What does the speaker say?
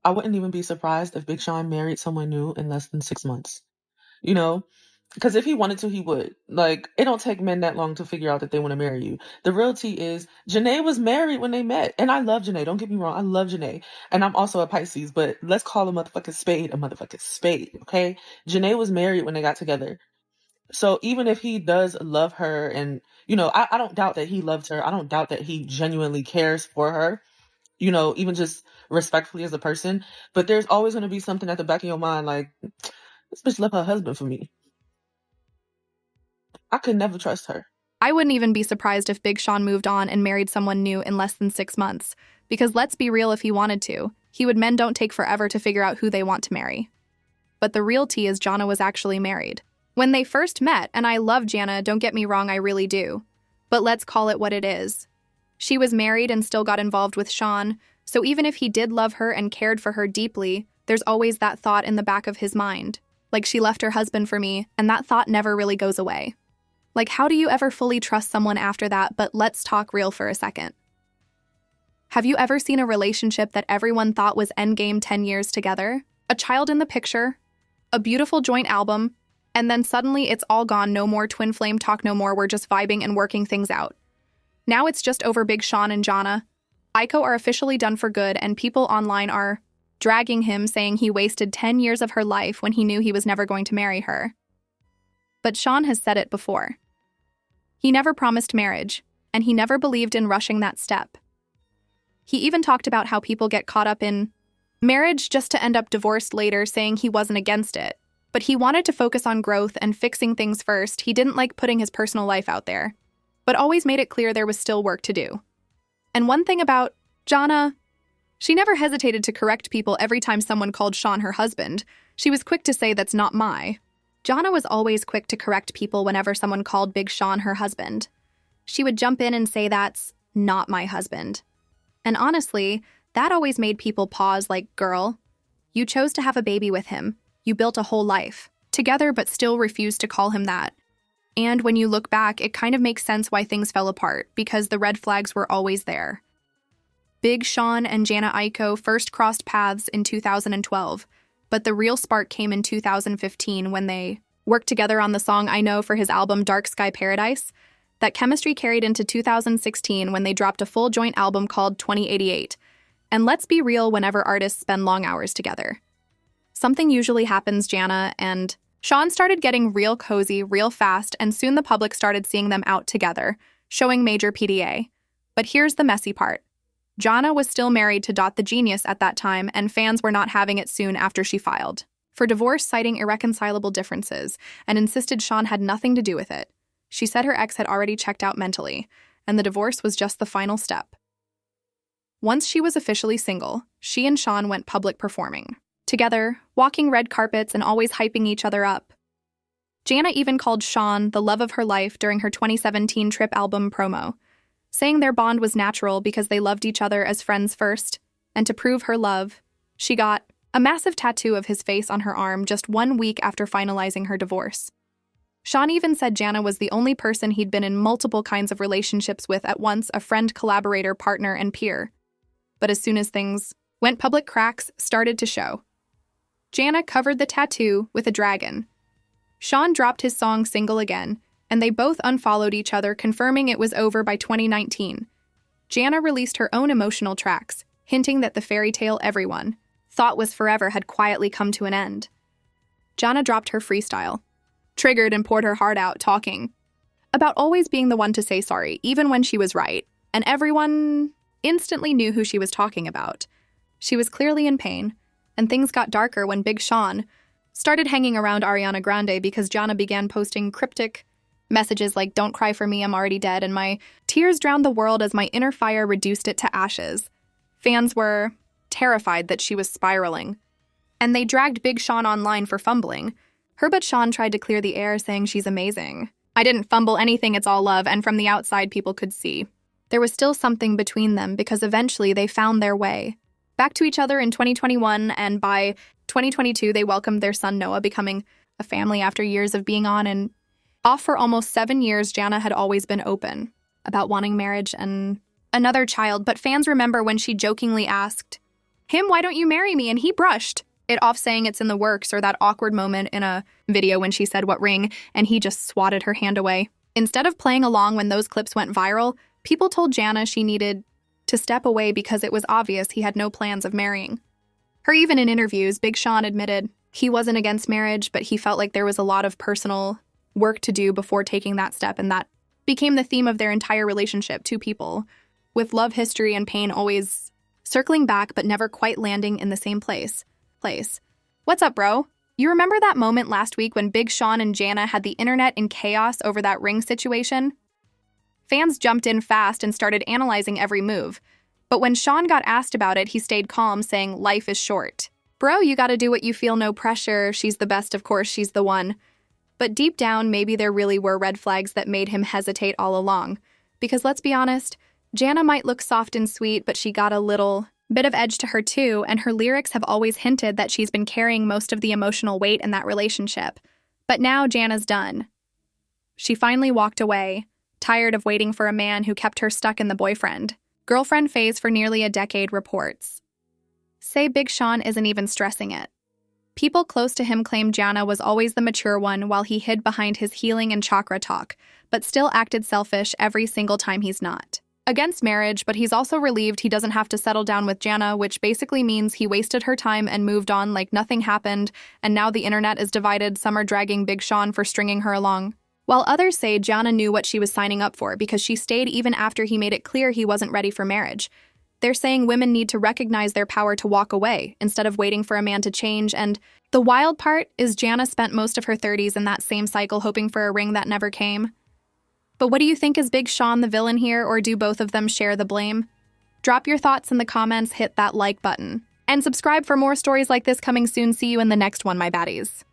I wouldn't even be surprised if Big Sean married someone new in less than 6 months. You know, because if he wanted to, he would. Like, it don't take men that long to figure out that they want to marry you. The real tea is Jhene was married when they met. And I love Jhene. Don't get me wrong. I love Jhene. And I'm also a Pisces, but let's call a motherfucking spade, okay? Jhene was married when they got together. So even if he does love her and, I don't doubt that he loves her. I don't doubt that he genuinely cares for her, even just respectfully as a person. But there's always going to be something at the back of your mind like, this bitch left her husband for me. I could never trust her. I wouldn't even be surprised if Big Sean moved on and married someone new in less than 6 months. Because let's be real, if he wanted to, men don't take forever to figure out who they want to marry. But the real tea is Jhene was actually married. When they first met, and I love Jhene, don't get me wrong, I really do. But let's call it what it is. She was married and still got involved with Sean, so even if he did love her and cared for her deeply, there's always that thought in the back of his mind. Like, she left her husband for me, and that thought never really goes away. Like, how do you ever fully trust someone after that? But let's talk real for a second. Have you ever seen a relationship that everyone thought was endgame 10 years together? A child in the picture, a beautiful joint album, and then suddenly it's all gone, no more twin flame talk, no more, we're just vibing and working things out. Now it's just over. Big Sean and Jhene Aiko are officially done for good, and people online are dragging him, saying he wasted 10 years of her life when he knew he was never going to marry her. But Sean has said it before. He never promised marriage, and he never believed in rushing that step. He even talked about how people get caught up in marriage just to end up divorced later, saying he wasn't against it. But he wanted to focus on growth and fixing things first. He didn't like putting his personal life out there, but always made it clear there was still work to do. And one thing about Jhene, she never hesitated to correct people every time someone called Sean her husband. She was quick to say, "That's not my." Jhene was always quick to correct people whenever someone called Big Sean her husband. She would jump in and say, "That's not my husband." And honestly, that always made people pause, like, girl, you chose to have a baby with him. You built a whole life together, but still refused to call him that. And when you look back, it kind of makes sense why things fell apart, because the red flags were always there. Big Sean and Jhene Aiko first crossed paths in 2012, but the real spark came in 2015 when they worked together on the song I Know for his album Dark Sky Paradise. That chemistry carried into 2016 when they dropped a full joint album called 2088. And let's be real, whenever artists spend long hours together, something usually happens. Jhene and Sean started getting real cozy real fast, and soon the public started seeing them out together, showing major PDA. But here's the messy part. Jhene was still married to the Genius at that time, and fans were not having it soon after she filed for divorce, citing irreconcilable differences, and insisted Sean had nothing to do with it. She said her ex had already checked out mentally, and the divorce was just the final step. Once she was officially single, she and Sean went public performing together, walking red carpets and always hyping each other up. Jhene even called Sean the love of her life during her 2017 Trip album promo, saying their bond was natural because they loved each other as friends first, and to prove her love, she got a massive tattoo of his face on her arm just 1 week after finalizing her divorce. Sean even said Jhene was the only person he'd been in multiple kinds of relationships with at once, a friend, collaborator, partner, and peer. But as soon as things went public, cracks started to show. Jhene covered the tattoo with a dragon. Sean dropped his song Single again, and they both unfollowed each other, confirming it was over by 2019. Jhene released her own emotional tracks, hinting that the fairy tale everyone thought was forever had quietly come to an end. Jhene dropped her freestyle, triggered, and poured her heart out, talking about always being the one to say sorry, even when she was right, and everyone instantly knew who she was talking about. She was clearly in pain, and things got darker when Big Sean started hanging around Ariana Grande because Jhene began posting cryptic messages like, "Don't cry for me, I'm already dead, and my tears drowned the world as my inner fire reduced it to ashes." Fans were terrified that she was spiraling, and they dragged Big Sean online for fumbling. Her but Sean tried to clear the air, saying she's amazing. "I didn't fumble anything, it's all love," and from the outside people could see there was still something between them, because eventually they found their way back to each other in 2021, and by 2022 they welcomed their son Noah, becoming a family after years of being on and off for almost 7 years. Jhene had always been open about wanting marriage and another child, but fans remember when she jokingly asked him, why don't you marry me? And he brushed it off saying it's in the works, or that awkward moment in a video when she said what ring, and he just swatted her hand away. Instead of playing along when those clips went viral, people told Jhene she needed to step away because it was obvious he had no plans of marrying her. Even in interviews, Big Sean admitted he wasn't against marriage, but he felt like there was a lot of personal work to do before taking that step, and that became the theme of their entire relationship. Two people with love history and pain always circling back but never quite landing in the same place. What's up, bro? You remember that moment last week when Big Sean and Jhene had the internet in chaos over that ring situation? Fans jumped in fast and started analyzing every move. But when Sean got asked about it, he stayed calm, saying, "Life is short. Bro, you gotta do what you feel, no pressure. She's the best, of course, she's the one." But deep down, maybe there really were red flags that made him hesitate all along. Because let's be honest, Jhene might look soft and sweet, but she got a little bit of edge to her too, and her lyrics have always hinted that she's been carrying most of the emotional weight in that relationship. But now Jana's done. She finally walked away, tired of waiting for a man who kept her stuck in the boyfriend-girlfriend phase for nearly a decade. Reports say Big Sean isn't even stressing it. People close to him claim Jhene was always the mature one while he hid behind his healing and chakra talk, but still acted selfish every single time he's not against marriage, but he's also relieved he doesn't have to settle down with Jhene, which basically means he wasted her time and moved on like nothing happened, and now the internet is divided. Some are dragging Big Sean for stringing her along, while others say Jhene knew what she was signing up for because she stayed even after he made it clear he wasn't ready for marriage. They're saying women need to recognize their power to walk away instead of waiting for a man to change, and the wild part is Jhene spent most of her 30s in that same cycle hoping for a ring that never came. But what do you think? Is Big Sean the villain here, or do both of them share the blame? Drop your thoughts in the comments, hit that like button, and subscribe for more stories like this coming soon. See you in the next one, my baddies.